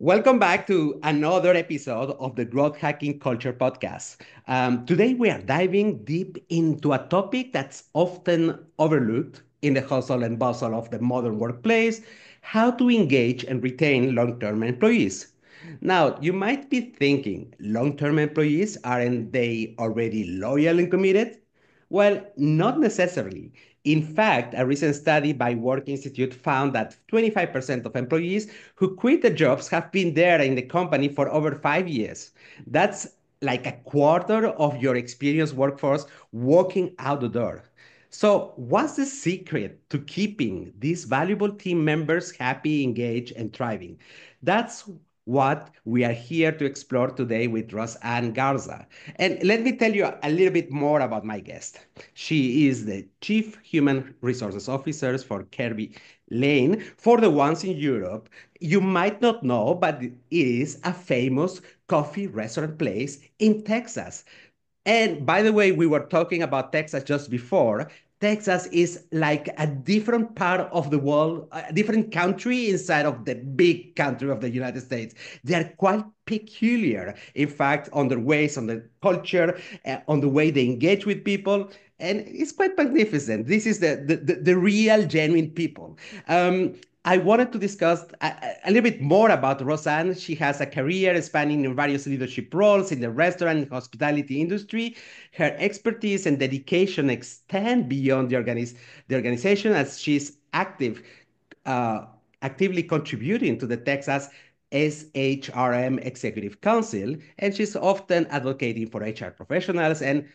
Welcome back to another episode of the Growth Hacking Culture Podcast. Today, we are diving deep into a topic that's often overlooked in the hustle and bustle of the modern workplace: how to engage and retain long term employees. Now, you might be thinking, long term employees, aren't they already loyal and committed? Well, not necessarily. In fact, a recent study by Work Institute found that 25% of employees who quit the jobs have been there in the company for over 5 years. That's like a quarter of your experienced workforce walking out the door. So, what's the secret to keeping these valuable team members happy, engaged, and thriving? That's what we are here to explore today with Ann Garza. And let me tell you a little bit more about my guest. She is the Chief Human Resources Officer for Kerbey Lane. For the ones in Europe, you might not know, but it is a famous coffee restaurant place in Texas. And by the way, we were talking about Texas just before. Texas is like a different part of the world, a different country inside of the big country of the United States. They are quite peculiar, in fact, on their ways, on the culture, on the way they engage with people. And it's quite magnificent. This is the real, genuine people. I wanted to discuss a little bit more about Rosan. She has a career spanning in various leadership roles in the restaurant and hospitality industry. Her expertise and dedication extend beyond the organization, as she's uh, actively contributing to the Texas SHRM Executive Council, and she's often advocating for HR professionals and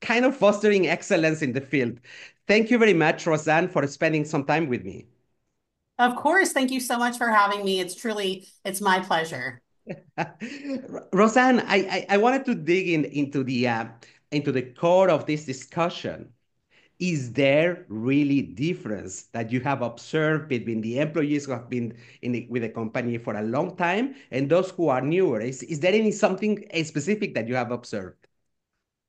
kind of fostering excellence in the field. Thank you very much, Rosan, for spending some time with me. Of course. Thank you so much for having me. It's my pleasure. Roseanne, I wanted to dig into the core of this discussion. Is there really difference that you have observed between the employees who have been with the company for a long time and those who are newer? Is there any something specific that you have observed?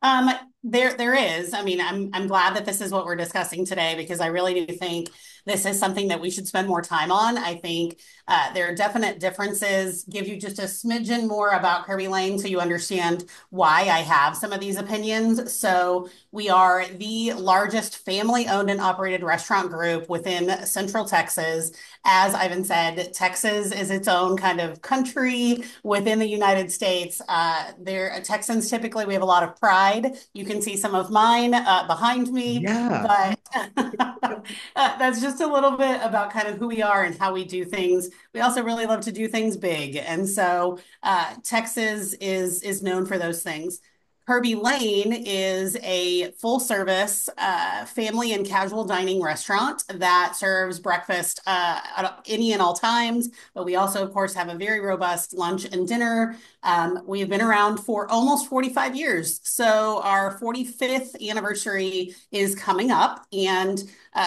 Um, there is. I mean, I'm glad that this is what we're discussing today because I really do think this is something that we should spend more time on. I think there are definite differences. Give you just a smidgen more about Kerbey Lane so you understand why I have some of these opinions. So we are the largest family-owned and operated restaurant group within Central Texas. As Ivan said, Texas is its own kind of country within the United States. Texans typically we have a lot of pride. You can see some of mine behind me, Yeah. but that's just a little bit about kind of who we are and how we do things. We also really love to do things big, and so Texas is known for those things. Kerbey Lane is a full service family and casual dining restaurant that serves breakfast at any and all times. But we also, of course, have a very robust lunch and dinner. We have been around for almost 45 years. So our 45th anniversary is coming up, and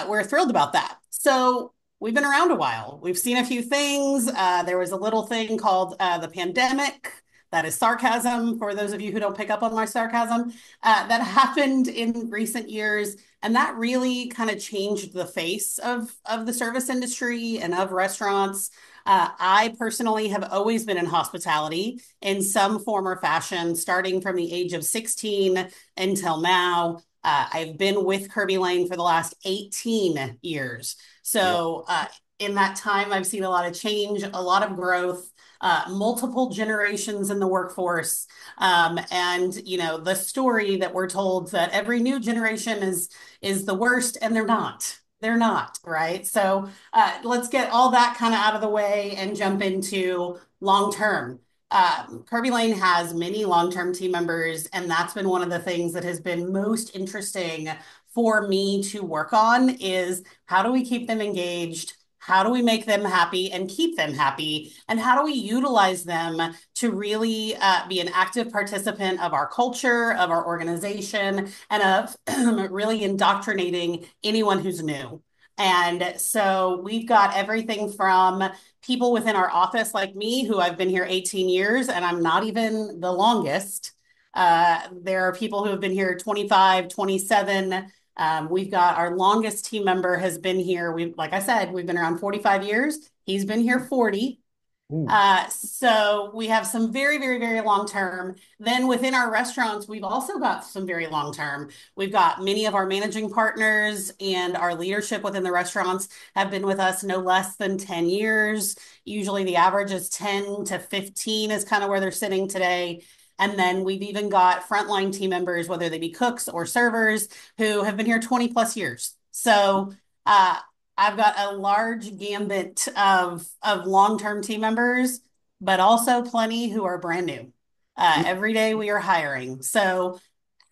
we're thrilled about that. So we've been around a while. We've seen a few things. There was a little thing called the pandemic. That is sarcasm for those of you who don't pick up on my sarcasm. That happened in recent years, and that really kind of changed the face of the service industry and of restaurants. I personally have always been in hospitality in some form or fashion, starting from the age of 16 until now. I've been with Kerbey Lane for the last 18 years. So in that time, I've seen a lot of change, a lot of growth, multiple generations in the workforce. And you know, the story that we're told that every new generation is the worst, and they're not. They're not, right? So let's get all that kind of out of the way and jump into long term. Kerbey Lane has many long-term team members, and that's been one of the things that has been most interesting for me to work on is how do we keep them engaged? How do we make them happy and keep them happy? And how do we utilize them to really be an active participant of our culture, of our organization, and of really indoctrinating anyone who's new? And so we've got everything from people within our office like me, who I've been here 18 years, and I'm not even the longest. There are people who have been here 25, 27. We've got our longest team member has been here. Like I said, we've been around 45 years. He's been here 40. Ooh. So we have some very, very, very long term. Then within our restaurants, we've also got some very long term. We've got many of our managing partners and our leadership within the restaurants have been with us no less than 10 years. Usually the average is 10 to 15 is kind of where they're sitting today. And then we've even got frontline team members, whether they be cooks or servers, who have been here 20 plus years. So uh, I've got a large gambit of long-term team members, but also plenty who are brand new. Every day we are hiring. So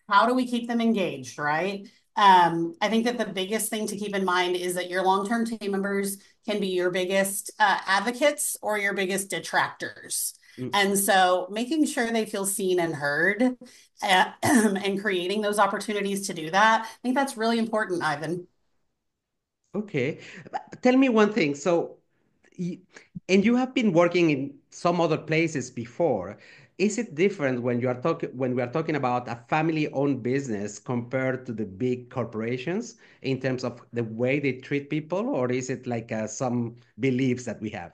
how do we keep them engaged, right? I think that the biggest thing to keep in mind is that your long-term team members can be your biggest advocates or your biggest detractors. Mm. And so making sure they feel seen and heard and creating those opportunities to do that, I think that's really important, Ivan. Okay. But tell me one thing. So, y- and you have been working in some other places before. Is it different when when we are talking about a family-owned business compared to the big corporations in terms of the way they treat people, or is it like some beliefs that we have?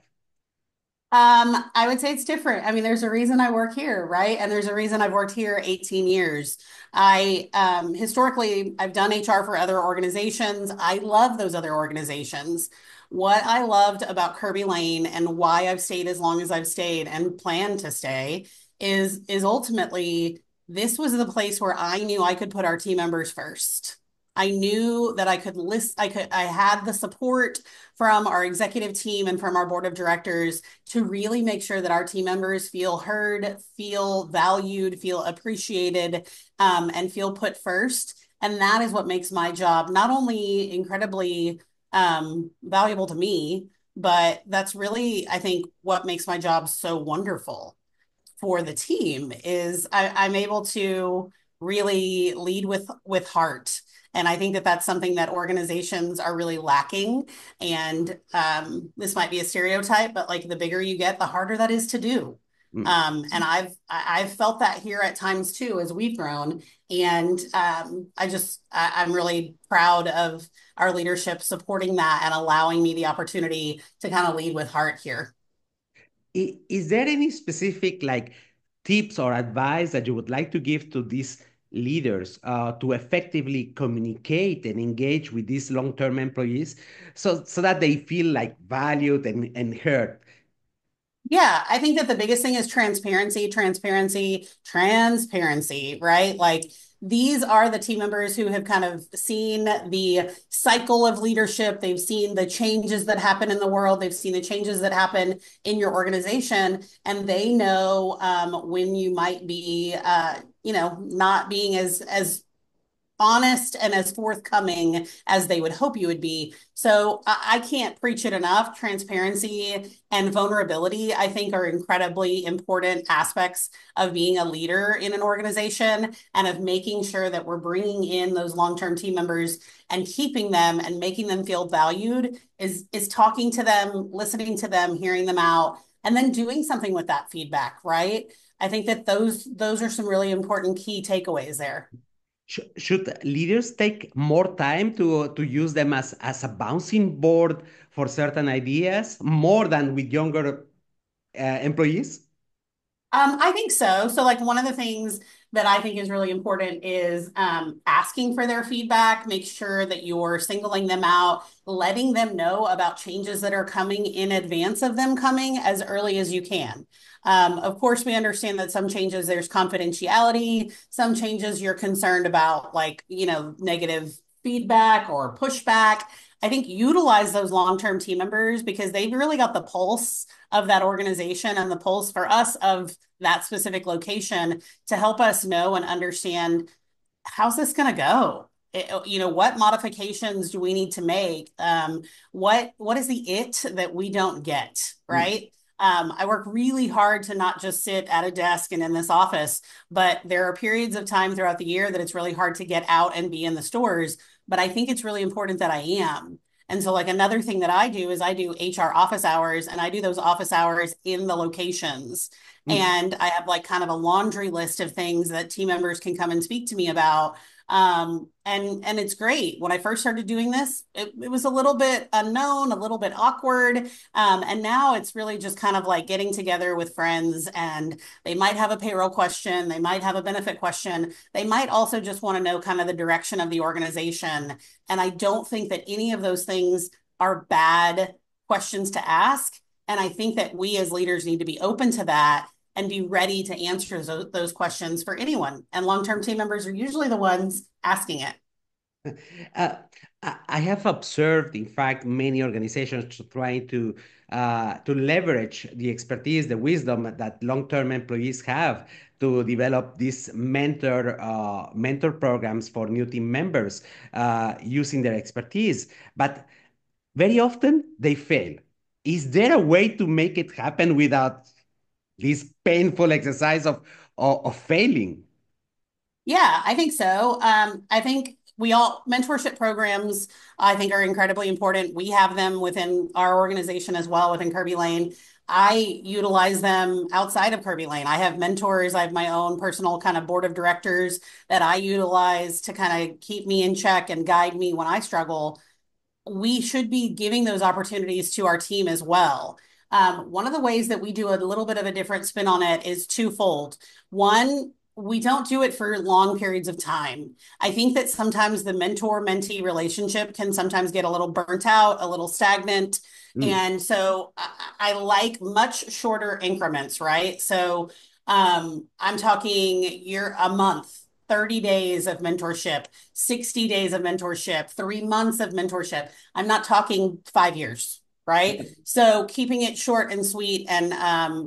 I would say it's different. I mean, there's a reason I work here, right? And there's a reason I've worked here 18 years. I historically I've done HR for other organizations. I love those other organizations. What I loved about Kerbey Lane and why I've stayed as long as I've stayed and plan to stay is ultimately this was the place where I knew I could put our team members first. I knew that I could list, I had the support from our executive team and from our board of directors to really make sure that our team members feel heard, feel valued, feel appreciated, and feel put first. And that is what makes my job not only incredibly valuable to me, but that's really, I think, what makes my job so wonderful for the team is I'm able to really lead with heart. And I think that that's something that organizations are really lacking. And this might be a stereotype, but like the bigger you get, the harder that is to do. Mm. And I've felt that here at times too as we've grown. And I'm really proud of our leadership supporting that and allowing me the opportunity to kind of lead with heart here. Is there any specific like tips or advice that you would like to give to these leaders to effectively communicate and engage with these long-term employees so that they feel like valued and heard? Yeah, I think that the biggest thing is transparency, transparency, transparency, right? Like these are the team members who have kind of seen the cycle of leadership. They've seen the changes that happen in the world. They've seen the changes that happen in your organization, and they know when you might be, not being as honest and as forthcoming as they would hope you would be. So I can't preach it enough. Transparency and vulnerability, I think, are incredibly important aspects of being a leader in an organization and of making sure that we're bringing in those long-term team members and keeping them and making them feel valued is talking to them, listening to them, hearing them out, and then doing something with that feedback, right? I think that those are some really important key takeaways there. Should leaders take more time to use them as a bouncing board for certain ideas more than with younger employees? I think so. So, like, one of the things that I think is really important is asking for their feedback. Make sure that you're singling them out, letting them know about changes that are coming in advance of them coming as early as you can. Of course, we understand that some changes there's confidentiality, some changes you're concerned about, like, negative feedback or pushback. I think utilize those long-term team members because they've really got the pulse of that organization and the pulse for us of that specific location to help us know and understand how's this going to go. What modifications do we need to make? What is the it that we don't get, Mm, right? I work really hard to not just sit at a desk and in this office, but there are periods of time throughout the year that it's really hard to get out and be in the stores. But I think it's really important that I am. And so, like, another thing that I do is I do HR office hours, and I do those office hours in the locations. mm. And I have like kind of a laundry list of things that team members can come and speak to me about. And it's great. When I first started doing this, it was a little bit unknown, a little bit awkward. And now it's really just kind of like getting together with friends, and they might have a payroll question, they might have a benefit question, they might also just want to know kind of the direction of the organization. And I don't think that any of those things are bad questions to ask. And I think that we as leaders need to be open to that and be ready to answer those questions for anyone. And long-term team members are usually the ones asking it. Uh, I have observed, in fact, many organizations trying to leverage the expertise, the wisdom that long-term employees have to develop these mentor programs for new team members using their expertise. But very often they fail. Is there a way to make it happen without this painful exercise of failing? Yeah, I think so. I think we all mentorship programs, I think, are incredibly important. We have them within our organization as well within Kerbey Lane. I utilize them outside of Kerbey Lane. I have mentors. I have my own personal kind of board of directors that I utilize to kind of keep me in check and guide me when I struggle. We should be giving those opportunities to our team as well. One of the ways that we do a little bit of a different spin on it is twofold. One, we don't do it for long periods of time. I think that sometimes the mentor mentee relationship can sometimes get a little burnt out, a little stagnant. Mm. And so I like much shorter increments, right? So I'm talking year a month, 30 days of mentorship, 60 days of mentorship, 3 months of mentorship. I'm not talking 5 years, right? So keeping it short and sweet and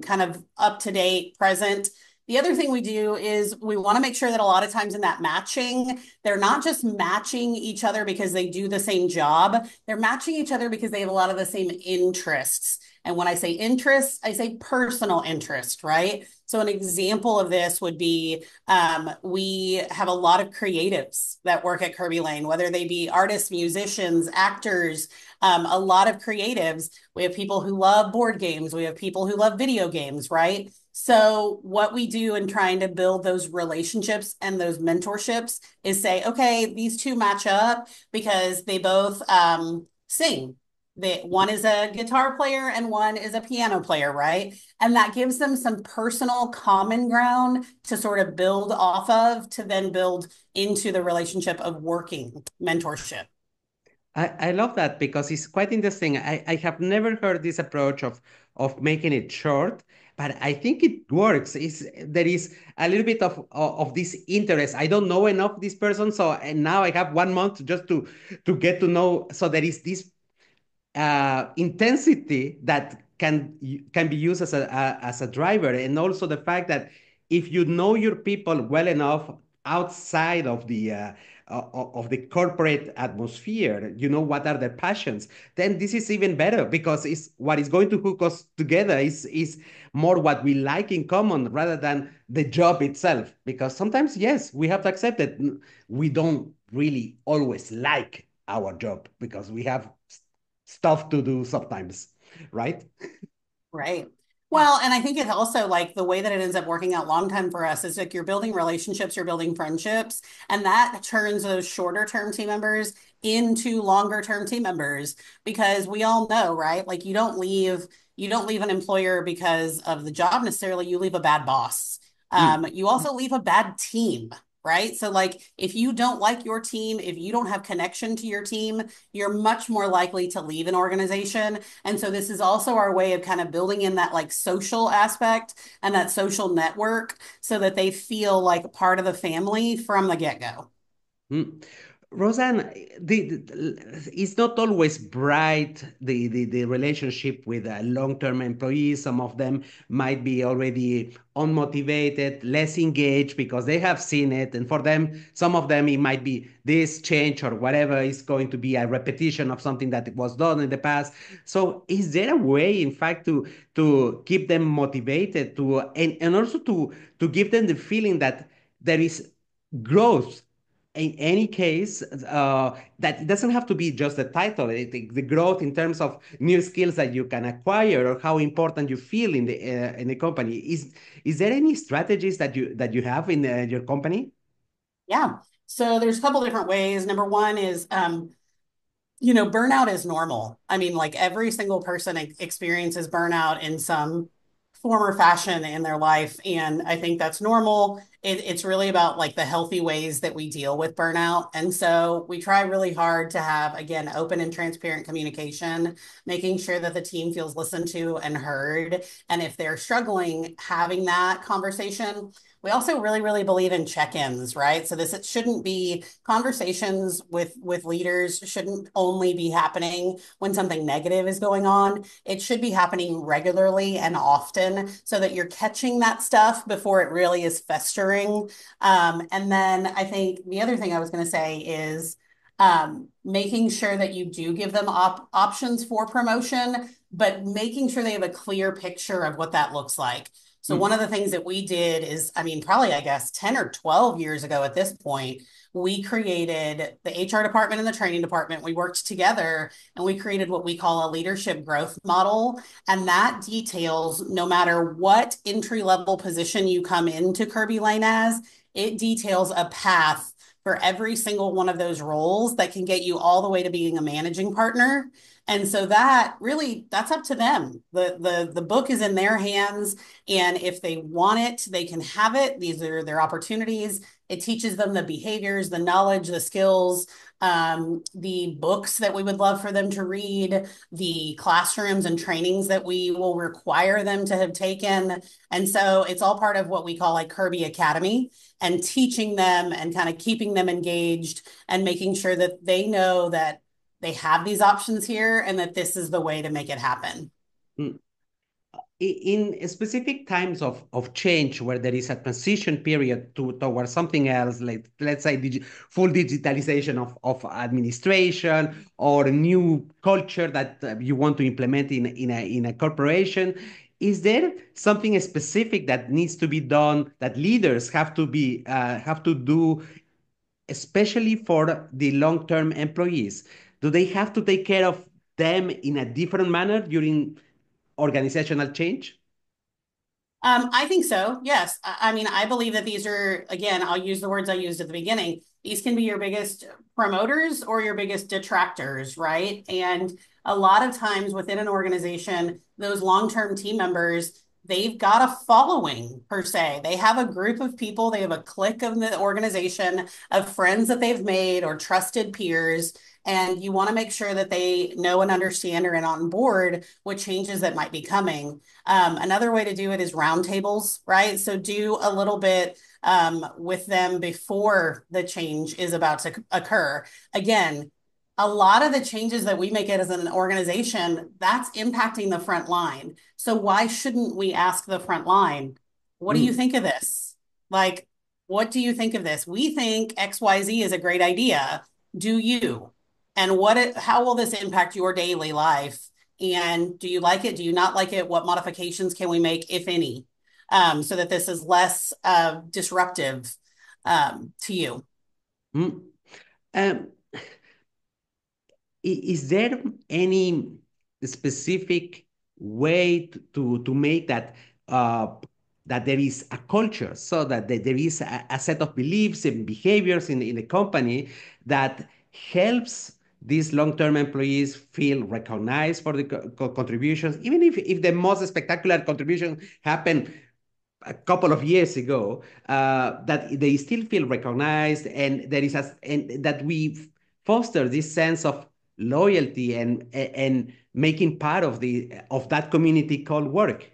kind of up to date, present. The other thing we do is we want to make sure that a lot of times in that matching, they're not just matching each other because they do the same job. They're matching each other because they have a lot of the same interests. And when I say interests, I say personal interest, right? So an example of this would be we have a lot of creatives that work at Kerbey Lane, whether they be artists, musicians, actors, a lot of creatives. We have people who love board games. We have people who love video games, right? So what we do in trying to build those relationships and those mentorships is say, okay, these two match up because they both sing. One is a guitar player and one is a piano player, right? And that gives them some personal common ground to sort of build off of to then build into the relationship of working mentorship. I love that because it's quite interesting. I have never heard this approach of making it short, but I think it works. There is a little bit of this interest. I don't know enough this person, so and now I have 1 month just to get to know. So there is this intensity that can be used as a driver, and also the fact that if you know your people well enough outside of the corporate atmosphere, you know what are their passions, then this is even better because it's what is going to hook us together is more what we like in common rather than the job itself. Because sometimes, yes, we have to accept that we don't really always like our job because we have stuff to do sometimes, right? Right. Well, and I think it also like the way that it ends up working out long time for us is like you're building relationships, you're building friendships, and that turns those shorter term team members into longer term team members because we all know, right? Like you don't leave an employer because of the job necessarily, you leave a bad boss. Mm. You also leave a bad team, right? So like if you don't like your team, if you don't have connection to your team, you're much more likely to leave an organization. And so this is also our way of kind of building in that like social aspect and that social network so that they feel like part of the family from the get-go. Mm. Rosan, it's not always bright, the relationship with long-term employees. Some of them might be already unmotivated, less engaged because they have seen it. And for them, some of them, it might be this change or whatever is going to be a repetition of something that was done in the past. So is there a way, in fact, to keep them motivated and also to give them the feeling that there is growth in any case, that it doesn't have to be just the title, the growth in terms of new skills that you can acquire or how important you feel in the company. Is there any strategies that you have in your company? Yeah. So there's a couple different ways. Number one is burnout is normal. I mean, like every single person experiences burnout in some form or fashion in their life. And I think that's normal. It's really about like the healthy ways that we deal with burnout. And so we try really hard to have, again, open and transparent communication, making sure that the team feels listened to and heard. And if they're struggling, having that conversation. We also really, really believe in check-ins, right? So this it shouldn't be conversations with leaders shouldn't only be happening when something negative is going on. It should be happening regularly and often so that you're catching that stuff before it really is festering. And then I think the other thing I was going to say is making sure that you do give them options for promotion, but making sure they have a clear picture of what that looks like. So one Mm, of the things that we did is, I mean, probably I guess 10 or 12 years ago at this point, we created the HR department and the training department. We worked together and we created what we call a leadership growth model. And that details no matter what entry level position you come into Kerbey Lane as, it details a path for every single one of those roles that can get you all the way to being a managing partner. And so that really that's up to them. The book is in their hands, and if they want it, they can have it. These are their opportunities. It teaches them the behaviors, the knowledge, the skills, the books that we would love for them to read, the classrooms and trainings that we will require them to have taken. And so it's all part of what we call like Kirby Academy and teaching them and kind of keeping them engaged and making sure that they know that they have these options here and that this is the way to make it happen. mm. In specific times of change where there is a transition period towards something else, like let's say full digitalization of administration or a new culture that you want to implement in a corporation, is there something specific that needs to be done that leaders have to do, especially for the long-term employees? Do they have to take care of them in a different manner during organizational change? I think so. Yes. I mean, I believe that these are, again, I'll use the words I used at the beginning. These can be your biggest promoters or your biggest detractors, right? And a lot of times within an organization, those long-term team members, they've got a following per se. They have a group of people, they have a clique of the organization of friends that they've made or trusted peers. And you want to make sure that they know and understand or are on board with changes that might be coming. Another way to do it is roundtables, right? So do a little bit with them before the change is about to occur. Again, a lot of the changes that we make it as an organization, that's impacting the front line. So why shouldn't we ask the front line, what do you Mm, think of this? Like, what do you think of this? We think XYZ is a great idea. Do you? And how will this impact your daily life? And do you like it? Do you not like it? What modifications can we make, if any, so that this is less disruptive to you? mm. Um, is there any specific way to make uh, that there is a culture, so that there is a set of beliefs and behaviors in the company that helps these long-term employees feel recognized for the contributions, even if the most spectacular contribution happened a couple of years ago, that they still feel recognized, and and that we foster this sense of loyalty and making part of that community called work.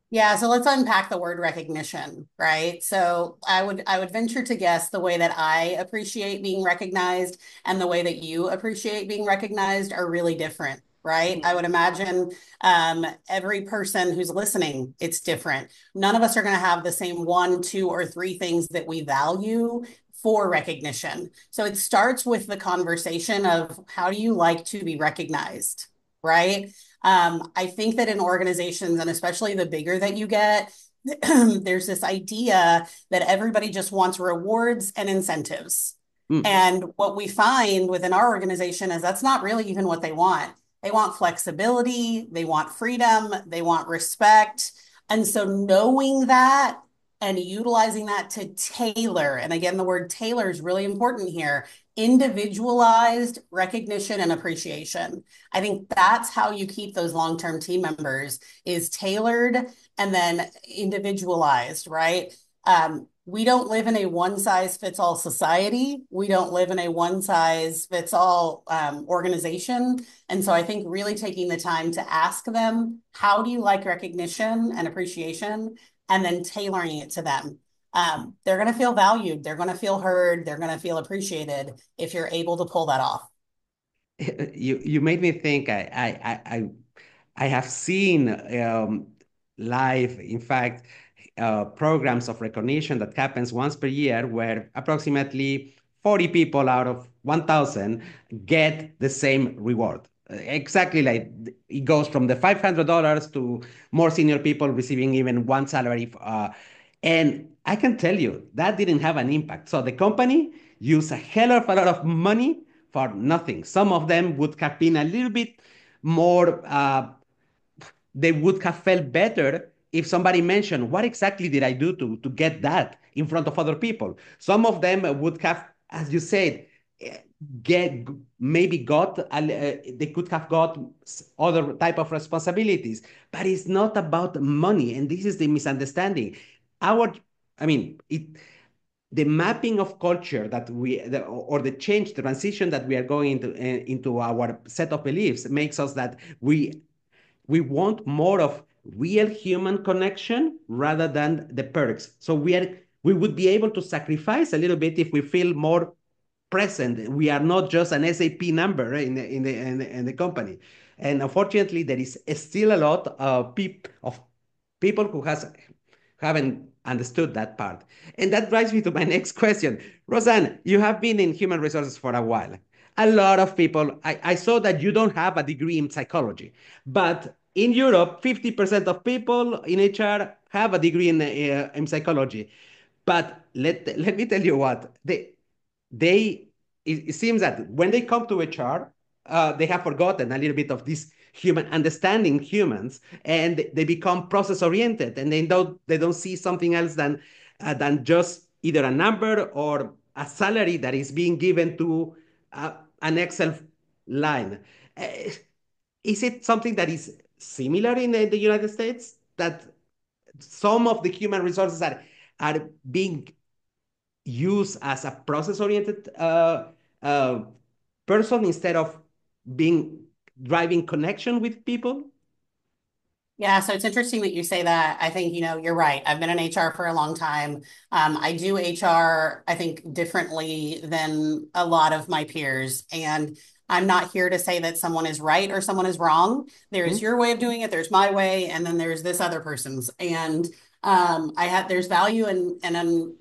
Yeah, so let's unpack the word recognition, right? So I would venture to guess the way that I appreciate being recognized and the way that you appreciate being recognized are really different, right? I would imagine every person who's listening, it's different. None of us are going to have the same one, two, or three things that we value for recognition. So it starts with the conversation of how do you like to be recognized, right? I think that in organizations, and especially the bigger that you get, there's this idea that everybody just wants rewards and incentives. Mm, And what we find within our organization is that's not really even what they want. They want flexibility, they want freedom, they want respect. And so knowing that and utilizing that to tailor. And again, the word tailor is really important here. Individualized recognition and appreciation. I think that's how you keep those long-term team members is tailored and then individualized, right? We don't live in a one size fits all society. We don't live in a one size fits all organization. And so I think really taking the time to ask them, how do you like recognition and appreciation? And then tailoring it to them. They're going to feel valued. They're going to feel heard. They're going to feel appreciated if you're able to pull that off. You made me think. I have seen live, in fact, programs of recognition that happens once per year where approximately 40 people out of 1,000 get the same reward. Exactly, like it goes from the $500 to more senior people receiving even one salary. And I can tell you that didn't have an impact. So the company used a hell of a lot of money for nothing. Some of them would have been a little bit more they would have felt better if somebody mentioned what exactly did I do to get that in front of other people. Some of them would have, as you said, get maybe got they could have got other type of responsibilities, but it's not about money, and this is the misunderstanding. Our, I mean, the mapping of culture that or the change, the transition that we are going into our set of beliefs makes us that we want more of real human connection rather than the perks. So we would be able to sacrifice a little bit if we feel more present. We are not just an SAP number in the company. And unfortunately, there is still a lot of people who haven't understood that part. And that drives me to my next question. Rosan, you have been in human resources for a while. A lot of people, I saw that you don't have a degree in psychology, but in Europe, 50% of people in HR have a degree in psychology. But let me tell you what, they it seems that when they come to HR, they have forgotten a little bit of this human understanding humans, and they become process oriented, and they don't see something else than just either a number or a salary that is being given to an Excel line. Uh, is it something that is similar in the United States that some of the human resources are being used as a process-oriented uh, person instead of being driving connection with people? Yeah, so it's interesting that you say that. I think, you're right. I've been in HR for a long time. I do HR, I think, differently than a lot of my peers. And I'm not here to say that someone is right or someone is wrong. There is Hmm? your way of doing it, there's my way, and then there's this other person's. And there's value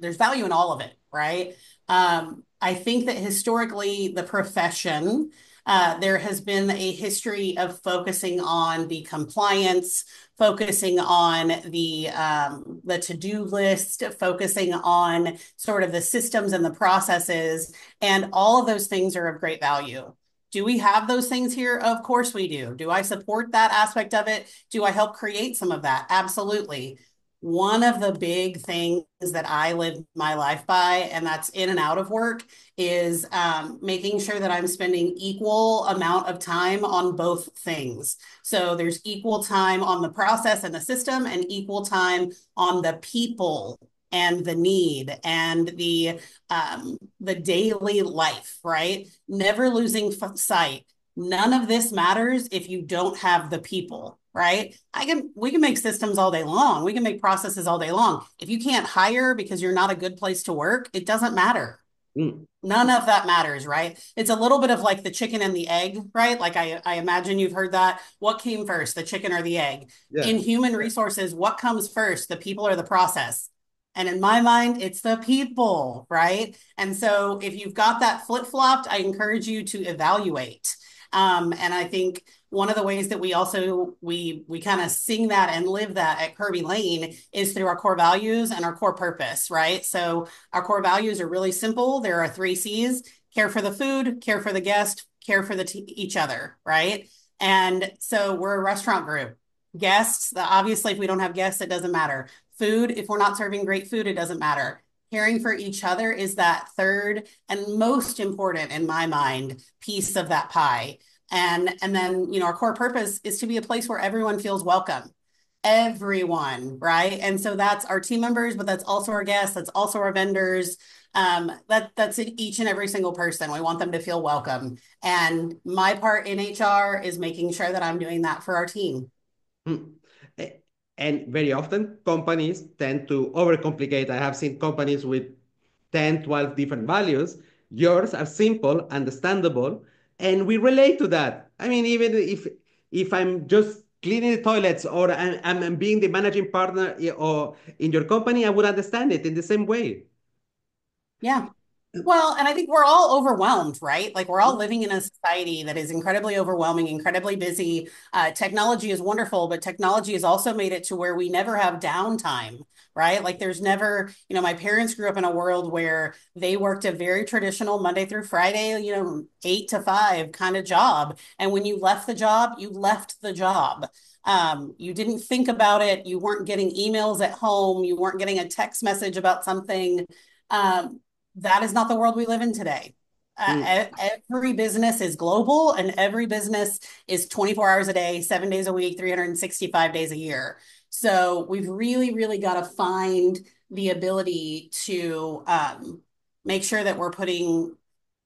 there's value in all of it, right? I think that historically the profession there has been a history of focusing on the compliance, focusing on the to-do list, focusing on sort of the systems and the processes, and all of those things are of great value. Do we have those things here? Of course we do. Do I support that aspect of it? Do I help create some of that? Absolutely. One of the big things that I live my life by, and that's in and out of work, is making sure that I'm spending equal amount of time on both things. So there's equal time on the process and the system, and equal time on the people and the need and the daily life, right? Never losing sight. None of this matters if you don't have the people, right? We can make systems all day long. We can make processes all day long. If you can't hire because you're not a good place to work, it doesn't matter. Mm. None of that matters, right? It's a little bit of like the chicken and the egg, right? Like I imagine you've heard that. What came first, the chicken or the egg? In Yeah. human resources, what comes first, the people or the process? And in my mind, it's the people, right? And so if you've got that flip-flopped, I encourage you to evaluate. And I think one of the ways that we also we kind of sing that and live that at Kerbey Lane is through our core values and our core purpose, right? So our core values are really simple. There are 3 C's: care for the food, care for the guest, care for each other, right? And so we're a restaurant group. Guests, obviously, if we don't have guests, it doesn't matter. Food, if we're not serving great food, it doesn't matter. Caring for each other is that third and most important in my mind piece of that pie. And then, our core purpose is to be a place where everyone feels welcome. Everyone, right? And so that's our team members, but that's also our guests, that's also our vendors. That's each and every single person. We want them to feel welcome. And my part in HR is making sure that I'm doing that for our team. Mm. Eh, And very often companies tend to overcomplicate. I have seen companies with 10, 12 different values. Yours are simple, understandable, and we relate to that. I mean, even if I'm just cleaning the toilets or I'm being the managing partner or in your company, I would understand it in the same way. Yeah. Well, and I think we're all overwhelmed, right? Like we're all living in a society that is incredibly overwhelming, incredibly busy. Technology is wonderful, but technology has also made it to where we never have downtime, right? Like there's never, my parents grew up in a world where they worked a very traditional Monday through Friday, 8 to 5 kind of job. And when you left the job, you left the job. You didn't think about it. You weren't getting emails at home. You weren't getting a text message about something. That is not the world we live in today. Mm. Every business is global and every business is 24 hours a day, 7 days a week, 365 days a year. So we've really, really got to find the ability to make sure that we're putting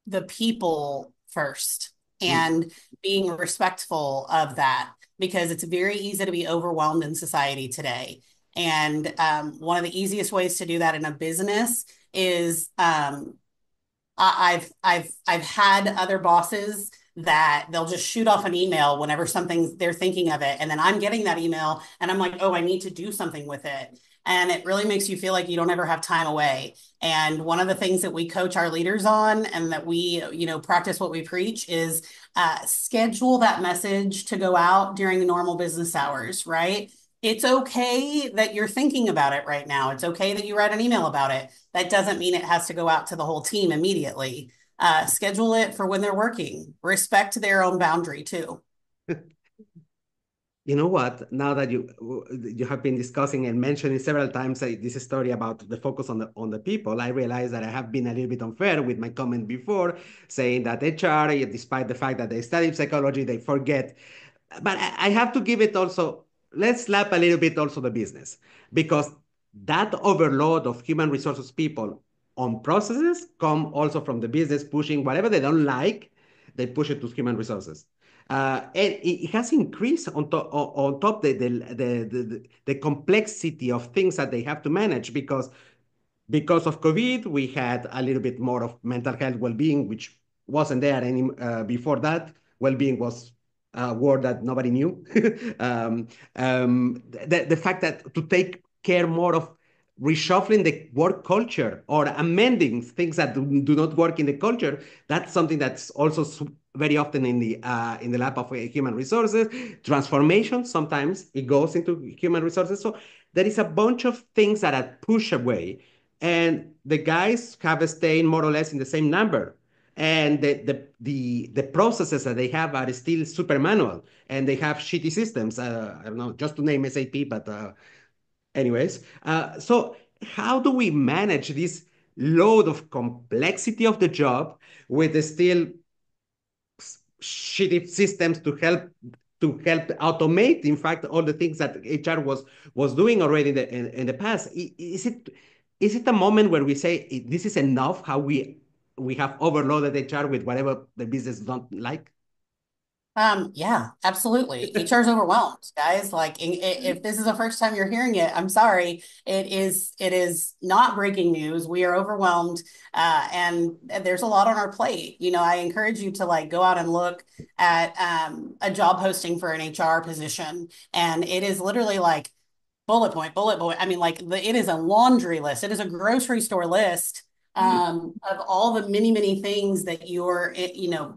the people first Mm. and being respectful of that because it's very easy to be overwhelmed in society today. And one of the easiest ways to do that in a business is I've had other bosses that they'll just shoot off an email whenever something they're thinking of it, and then I'm getting that email and I'm like, oh, I need to do something with it. And it really makes you feel like you don't ever have time away. And one of the things that we coach our leaders on and that we, practice what we preach is schedule that message to go out during normal business hours, right? It's okay that you're thinking about it right now. It's okay that you write an email about it. That doesn't mean it has to go out to the whole team immediately. Schedule it for when they're working. Respect their own boundary too. You know what? Now that you have been discussing and mentioning several times this story about the focus on the people, I realize that I have been a little bit unfair with my comment before, saying that HR, despite the fact that they study psychology, they forget. But I have to give it also. Let's slap a little bit also the business because that overload of human resources people on processes come also from the business pushing whatever they don't like, they push it to human resources. And it has increased on top the complexity of things that they have to manage because of COVID, we had a little bit more of mental health well-being, which wasn't there any before that. Well-being was a word that nobody knew. The fact that to take care more of reshuffling the work culture or amending things that do not work in the culture, that's something that's also very often in the lap of human resources. Transformation, sometimes it goes into human resources. So there is a bunch of things that are pushed away and the guys have stayed more or less in the same number and the processes that they have are still super manual and they have shitty systems. I don't know, just to name SAP, but anyways. So how do we manage this load of complexity of the job with the still shitty systems to help automate, in fact, all the things that HR was doing already in the past? Is it a moment where we say this is enough? How we have overloaded HR with whatever the business don't like? Yeah, absolutely. HR is overwhelmed, guys. Like, if this is the first time you're hearing it, I'm sorry. It is not breaking news. We are overwhelmed, and there's a lot on our plate. I encourage you to like go out and look at a job posting for an HR position, and it is literally like bullet point, bullet point. I mean, like it is a laundry list. It is a grocery store list of all the many, many things that you're,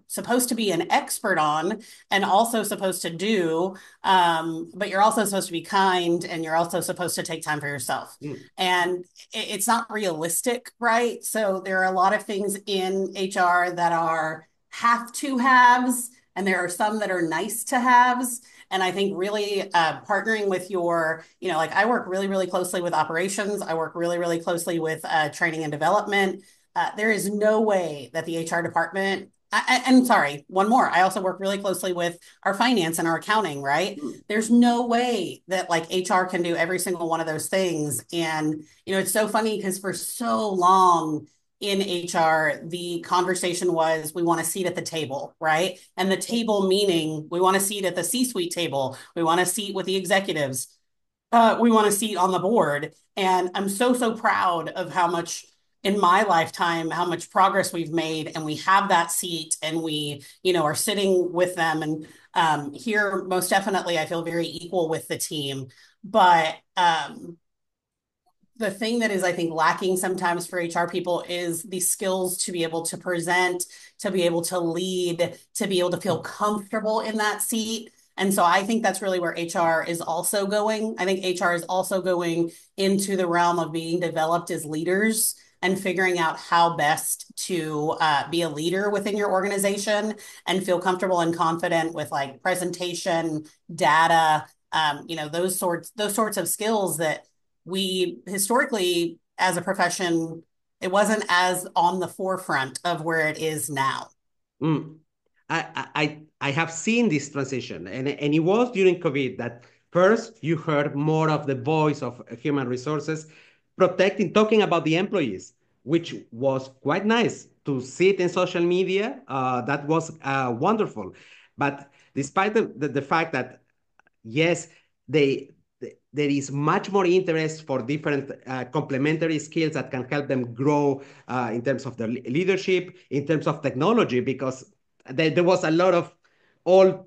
supposed to be an expert on and also supposed to do. But you're also supposed to be kind and you're also supposed to take time for yourself. Mm, And it's not realistic, right? So there are a lot of things in HR that are have to haves and there are some that are nice to haves. And I think really partnering with your, like I work really, really closely with operations. I work really, really closely with training and development. There is no way that the HR department, and sorry, one more. I also work really closely with our finance and our accounting, right? There's no way that like HR can do every single one of those things. And, it's so funny because for so long, in HR, the conversation was we want a seat at the table, right? And the table meaning we want a seat at the C-suite table, we want a seat with the executives, we want a seat on the board. And I'm so, so proud of how much in my lifetime, how much progress we've made. And we have that seat and we, are sitting with them. And here, most definitely, I feel very equal with the team. But the thing that is, I think, lacking sometimes for HR people is the skills to be able to present, to be able to lead, to be able to feel comfortable in that seat. And so I think that's really where HR is also going. I think HR is also going into the realm of being developed as leaders and figuring out how best to be a leader within your organization and feel comfortable and confident with like presentation, data, those sorts of skills that we historically, as a profession, it wasn't as on the forefront of where it is now. Mm. I have seen this transition, and it was during COVID that first you heard more of the voice of human resources protecting, talking about the employees, which was quite nice to see it in social media. That was wonderful. But despite the fact that yes, they there is much more interest for different complementary skills that can help them grow in terms of their leadership, in terms of technology, because there was a lot of old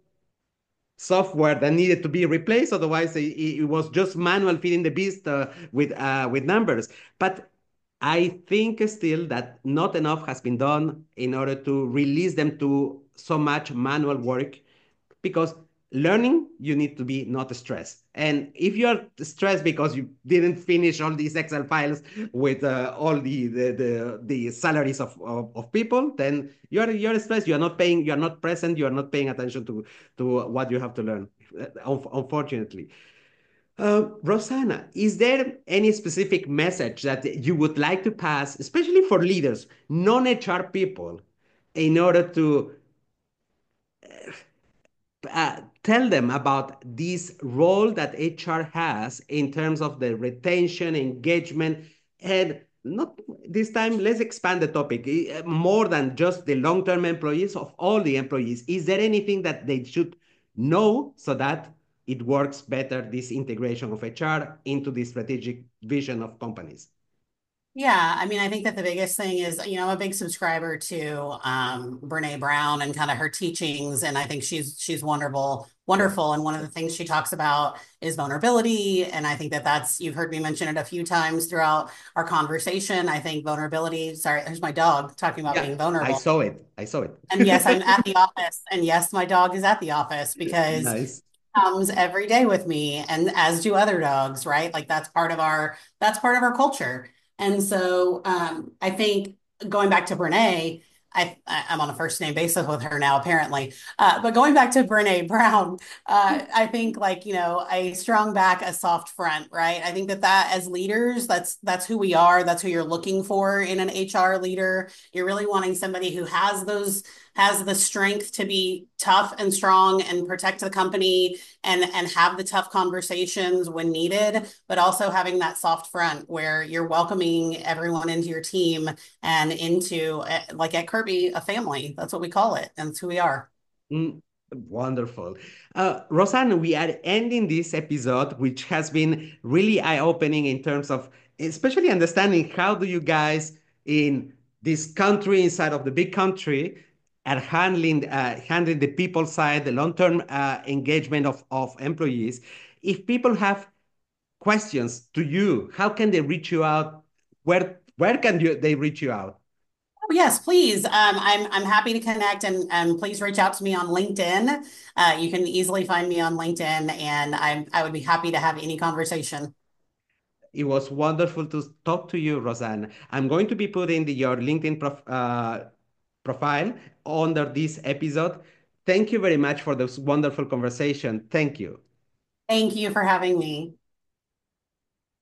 software that needed to be replaced. Otherwise, it was just manual feeding the beast with numbers. But I think still that not enough has been done in order to release them to so much manual work, because learning you need to be not stressed, and if you're stressed because you didn't finish all these Excel files with all the salaries of people, then you're stressed, you're not present, you're not paying attention to what you have to learn, unfortunately. Rosanna, is there any specific message that you would like to pass, especially for leaders, non-HR people, in order to tell them about this role that HR has in terms of the retention, engagement, and not this time, let's expand the topic more than just the long-term employees, of all the employees. Is there anything that they should know so that it works better, this integration of HR into the strategic vision of companies? Yeah, I mean, I think that the biggest thing is, I'm a big subscriber to Brene Brown and kind of her teachings, and I think she's wonderful, Sure. wonderful. And one of the things she talks about is vulnerability, and I think that that's you've heard me mention it a few times throughout our conversation. I think vulnerability. Sorry, there's my dog talking about Yeah, being I vulnerable. saw it. I saw And yes, I'm it. at the office, and yes, my dog is at the office because Nice. comes every day with me, and as do other dogs, right? Like that's part of our culture. And so I think going back to Brene, I'm on a first name basis with her now, apparently. But going back to Brene Brown, I think like, a strong back, a soft front, right? I think that as leaders, that's who we are. That's who you're looking for in an HR leader. You're really wanting somebody who has the strength to be tough and strong and protect the company and have the tough conversations when needed, but also having that soft front where you're welcoming everyone into your team and into, like at Kirby, a family. That's what we call it, and it's who we are. Mm, wonderful. Rosanne, we are ending this episode, which has been really eye-opening in terms of especially understanding how do you guys in this country, inside of the big country, are handling the people side, the long-term engagement of employees. If people have questions to you, how can they reach you out? Where can they reach you out? Oh, yes, please. I'm happy to connect, and please reach out to me on LinkedIn. You can easily find me on LinkedIn, and I would be happy to have any conversation. It was wonderful to talk to you, Rosanne. I'm going to be putting your LinkedIn profile under this episode. Thank you very much for this wonderful conversation. Thank you. Thank you for having me.